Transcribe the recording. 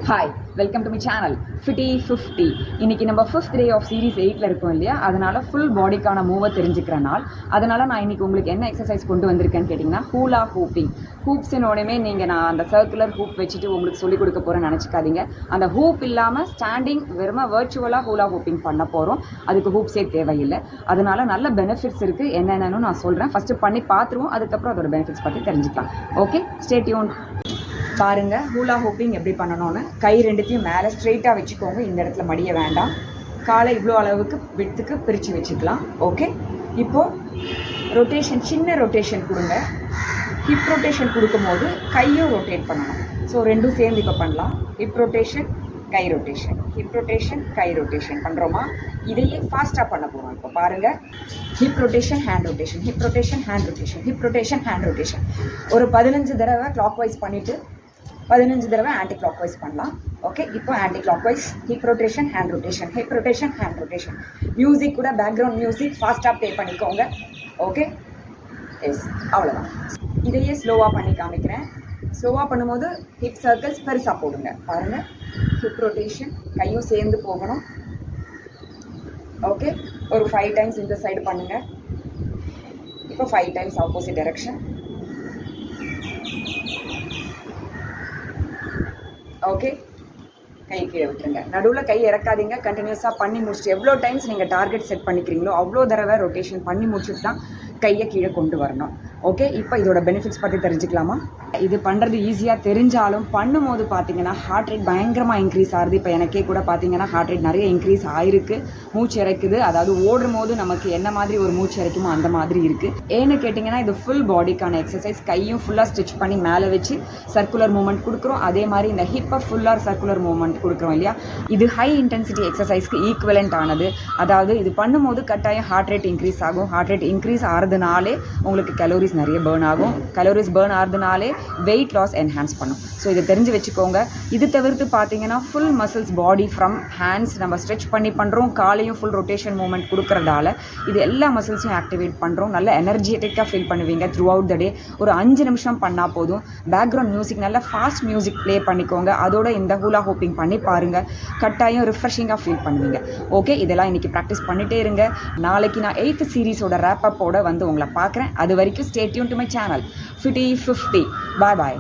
Hi, welcome to my channel fifty 50. இன்றைக்கி நம்ம 5th day of series 8 இருக்கோம் இல்லையா? அதனால் ஃபுல் பாடிக்கான மூவை தெரிஞ்சுக்கிற நாள். அதனால் நான் இன்றைக்கி உங்களுக்கு என்ன எக்ஸசைஸ் கொண்டு வந்திருக்கேன்னு கேட்டிங்கன்னா, ஹூலா ஹூப்பிங். ஹூப்ஸினோடமே நீங்கள் நான் அந்த சர்க்குலர் ஹூப் வச்சுட்டு உங்களுக்கு சொல்லிக் கொடுக்க போகிறேன்னு நினச்சிக்காதீங்க. அந்த ஹூப் இல்லாமல் ஸ்டாண்டிங் வெறும் வர்ச்சுவலாக ஹூலா ஹூப்பிங் பண்ண போகிறோம். அதுக்கு ஹூப்ஸே தேவையில்லை. அதனால் நல்ல பெனிஃபிட்ஸ் இருக்குது. என்னென்னு நான் சொல்கிறேன். ஃபஸ்ட்டு பண்ணி பார்த்துருவோம், அதுக்கப்புறம் அதோட பெனிஃபிட்ஸ் பற்றி தெரிஞ்சுக்கலாம். Okay, stay tune. பாருங்கள் ஹூலா ஹூப்பிங் எப்படி பண்ணணும்னு. கை ரெண்டுத்தையும் மேலே ஸ்ட்ரெயிட்டாக வச்சுக்கோங்க. இந்த இடத்துல மடிய வேண்டாம். காலை இவ்வளோ அளவுக்கு விட்டுக்கு பிரித்து வச்சுக்கலாம். ஓகே, இப்போது ரொட்டேஷன், சின்ன ரொட்டேஷன் கொடுங்க. ஹிப் ரொட்டேஷன் கொடுக்கும்போது கையும் ரொட்டேட் பண்ணணும். ஸோ ரெண்டும் சேர்ந்து இப்போ பண்ணலாம். ஹிப் ரொட்டேஷன், கை ரொட்டேஷன், ஹிப் ரொட்டேஷன், கை ரொட்டேஷன் பண்ணுறோமா? இதையே ஃபாஸ்ட்டாக பண்ண போகிறோம். இப்போ பாருங்கள், hip rotation, hand rotation, hip rotation, hand rotation, hip rotation, hand rotation. ஒரு 15 தடவை கிளாக் வைஸ் பண்ணிவிட்டு 15 தடவை ஆன்டி கிளாக் வைஸ் பண்ணலாம். ஓகே, இப்போ anti clockwise, hip rotation, hand rotation, hip rotation, hand rotation. Music கூட பேக்ரவுண்ட் மியூசிக் ஃபாஸ்ட்டாக play பண்ணிக்கோங்க. Okay, yes, அவ்வளோதான். இதையே ஸ்லோவாக பண்ணி காமிக்கிறேன். ஸ்லோவாக பண்ணும்போது ஹிப் சர்க்கிள்ஸ் பெருசாக போடுங்க. பாருங்கள், ஹிப் ரொட்டேஷன், கையும் சேர்ந்து போகணும். ஓகே, ஒரு 5 டைம்ஸ் இந்த சைடு பண்ணுங்கள். இப்போ 5 டைம்ஸ் ஆப்போசிட் டைரக்ஷன். ஓகே, கை கீழே விட்டுருங்க. நடுவில் கை இறக்காதீங்க. கண்டினியூஸாக பண்ணி முடிச்சுட்டு எவ்வளோ டைம்ஸ் நீங்கள் டார்கெட் செட் பண்ணிக்கிறீங்களோ அவ்வளோ தடவை ரொட்டேஷன் பண்ணி முடிச்சுட்டு தான் கையை கீழே கொண்டு வரணும். ஓகே, இப்போ இதோட பெனிஃபிட்ஸ் பற்றி தெரிஞ்சுக்கலாமா? இது பண்ணுறது ஈஸியாக தெரிஞ்சாலும் பண்ணும்போது பார்த்தீங்கன்னா ஹார்ட் ரேட் பயங்கரமாக இன்க்ரீஸ் ஆகுது. இப்போ எனக்கே கூட பார்த்தீங்கன்னா ஹார்ட் ரேட் நிறைய இன்க்ரீஸ் ஆகிருக்கு. மூச்சு இறைக்குது. அதாவது ஓடும் போது நமக்கு என்ன மாதிரி ஒரு மூச்சு இறைக்குமோ அந்த மாதிரி இருக்குது. ஏன்னு கேட்டிங்கன்னா, இது ஃபுல் பாடிக்கான எக்ஸசைஸ். கையும் ஃபுல்லாக ஸ்டிச் பண்ணி மேலே வச்சு சர்க்குலர் மூவ்மெண்ட் கொடுக்குறோம். அதே மாதிரி இந்த ஹிப்பை ஃபுல்லாக சர்க்குலர் மூவ்மெண்ட் கொடுக்குறோம் இல்லையா? இது ஹை இன்டென்சிட்டி எக்ஸசைஸ்க்கு ஈக்குவலண்ட் ஆனது. அதாவது இது பண்ணும்போது கட்டாயம் ஹார்ட் ரேட் இன்க்ரீஸ் ஆகும். ஹார்ட் ரேட் இன்க்ரீஸ் ஆகிறதுனாலே உங்களுக்கு கலோரிஸ் நிறைய பேர்ன் ஆகும். கலோரிஸ் பேர்ன் ஆகிறதுனாலே வெயிட் லாஸ் என்ஹான்ஸ் பண்ணும். ஸோ இதை தெரிஞ்சு வச்சுக்கோங்க. இது தவிர்த்து பார்த்தீங்கன்னா full muscles body from hands நம்ம ஸ்ட்ரெச் பண்ணி பண்ணுறோம். காலையும் ஃபுல் ரொட்டேஷன் மூவ்மெண்ட் கொடுக்குறதால இது எல்லா மசில்ஸையும் ஆக்டிவேட் பண்ணுறோம். நல்ல எனர்ஜெட்டிக்காக ஃபீல் பண்ணுவீங்க த்ரூ அவுட் த டே. ஒரு 5 நிமிஷம் பண்ணால் போதும். பேக்ரவுண்ட் மியூசிக், நல்ல ஃபாஸ்ட் மியூசிக் ப்ளே பண்ணிக்கோங்க. அதோட இந்த ஹூலா ஹூப்பிங் பண்ணி பாருங்கள். கட்டாயம் ரிஃப்ரெஷிங்காக ஃபீல் பண்ணுவீங்க. ஓகே, இதெல்லாம் இன்றைக்கி ப்ராக்டிஸ் பண்ணிகிட்டே இருங்க. நாளைக்கு நான் 8th சீரீஸோட ரேப்பப்போட வந்து உங்களை பார்க்குறேன். அது வரைக்கும் stay tune to my channel fifty 50. Bye bye.